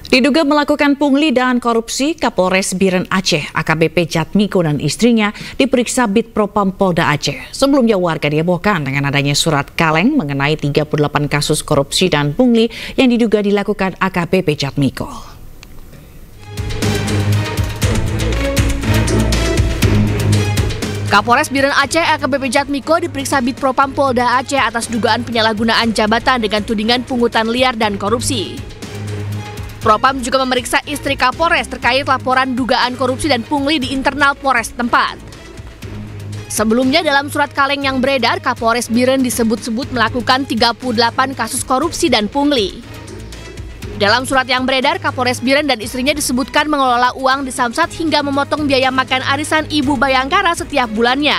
Diduga melakukan pungli dan korupsi, Kapolres Biren Aceh AKBP Jatmiko dan istrinya diperiksa Bid Propam Polda Aceh. Sebelumnya warga dihebohkan dengan adanya surat kaleng mengenai 38 kasus korupsi dan pungli yang diduga dilakukan AKBP Jatmiko. Kapolres Biren Aceh AKBP Jatmiko diperiksa Bid Propam Polda Aceh atas dugaan penyalahgunaan jabatan dengan tudingan pungutan liar dan korupsi. Propam juga memeriksa istri Kapolres terkait laporan dugaan korupsi dan pungli di internal Polres tempat. Sebelumnya dalam surat kaleng yang beredar, Kapolres Biren disebut-sebut melakukan 38 kasus korupsi dan pungli. Dalam surat yang beredar, Kapolres Biren dan istrinya disebutkan mengelola uang di Samsat hingga memotong biaya makan arisan Ibu Bayangkara setiap bulannya.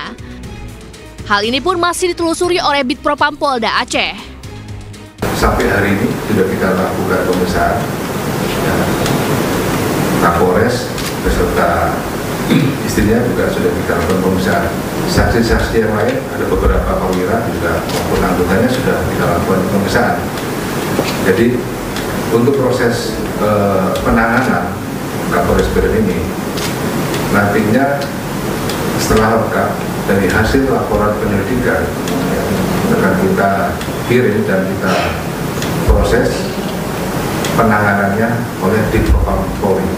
Hal ini pun masih ditelusuri oleh Bid Propam Polda Aceh. Sampai hari ini sudah kita lakukan pemeriksaan. Kapolres beserta istrinya juga sudah kita lakukan pemeriksaan. Saksi-saksi yang lain, ada beberapa perwira juga maupun anggotanya sudah kita lakukan pemeriksaan. Jadi untuk proses penanganan Kapolres Biren ini nantinya setelah lengkap dari hasil laporan penyelidikan akan kita kirim dan kita proses penanganannya oleh Divpropam Polri.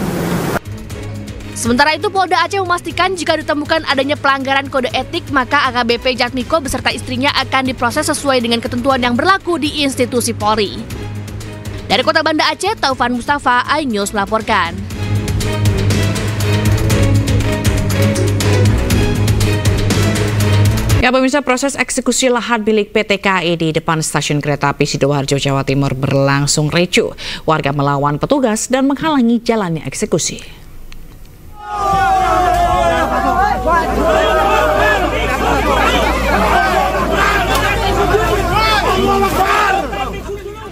Sementara itu Polda Aceh memastikan jika ditemukan adanya pelanggaran kode etik, maka AKBP Jatmiko beserta istrinya akan diproses sesuai dengan ketentuan yang berlaku di institusi Polri. Dari Kota Banda Aceh, Taufan Mustafa, iNews melaporkan. Ya pemirsa, proses eksekusi lahan milik PT KAI di depan stasiun kereta api Sidoarjo, Jawa Timur berlangsung ricuh. Warga melawan petugas dan menghalangi jalannya eksekusi.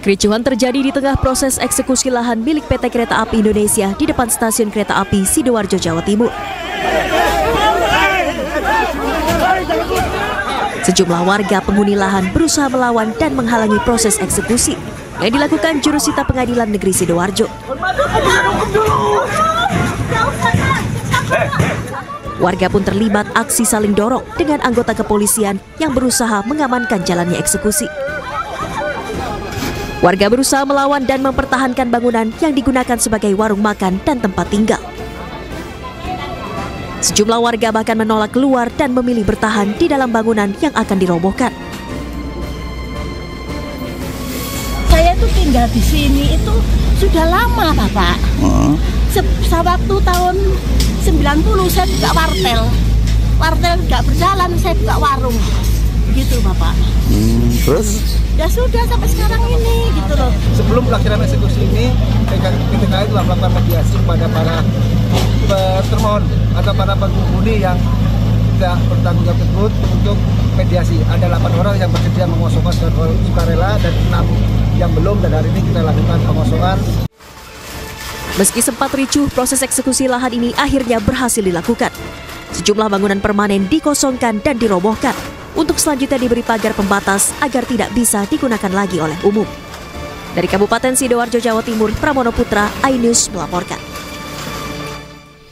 Kericuhan terjadi di tengah proses eksekusi lahan milik PT Kereta Api Indonesia di depan stasiun kereta api Sidoarjo, Jawa Timur. Sejumlah warga penghuni lahan berusaha melawan dan menghalangi proses eksekusi yang dilakukan jurusita Pengadilan Negeri Sidoarjo. Warga pun terlibat aksi saling dorong dengan anggota kepolisian yang berusaha mengamankan jalannya eksekusi. Warga berusaha melawan dan mempertahankan bangunan yang digunakan sebagai warung makan dan tempat tinggal. Sejumlah warga bahkan menolak keluar dan memilih bertahan di dalam bangunan yang akan dirobohkan. Saya tuh tinggal di sini itu sudah lama, Bapak. Sewaktu tahun 90 saya buka wartel. Wartel nggak berjalan, saya buka warung. Gitu, Bapak. Terus? Ya sudah sampai sekarang ini, gitu loh. Sebelum pelaksanaan eksekusi ini, PT KAI telah melakukan mediasi kepada para termohon atau para penghuni yang tidak bertanggung jawab tersebut untuk mediasi. Ada 8 orang yang bersedia mengosongkan secara sukarela dan 6 yang belum, dan hari ini kita lakukan pengosongan. Meski sempat ricuh, proses eksekusi lahan ini akhirnya berhasil dilakukan. Sejumlah bangunan permanen dikosongkan dan dirobohkan untuk selanjutnya diberi pagar pembatas agar tidak bisa digunakan lagi oleh umum. Dari Kabupaten Sidoarjo, Jawa Timur, Pramono Putra, iNews melaporkan.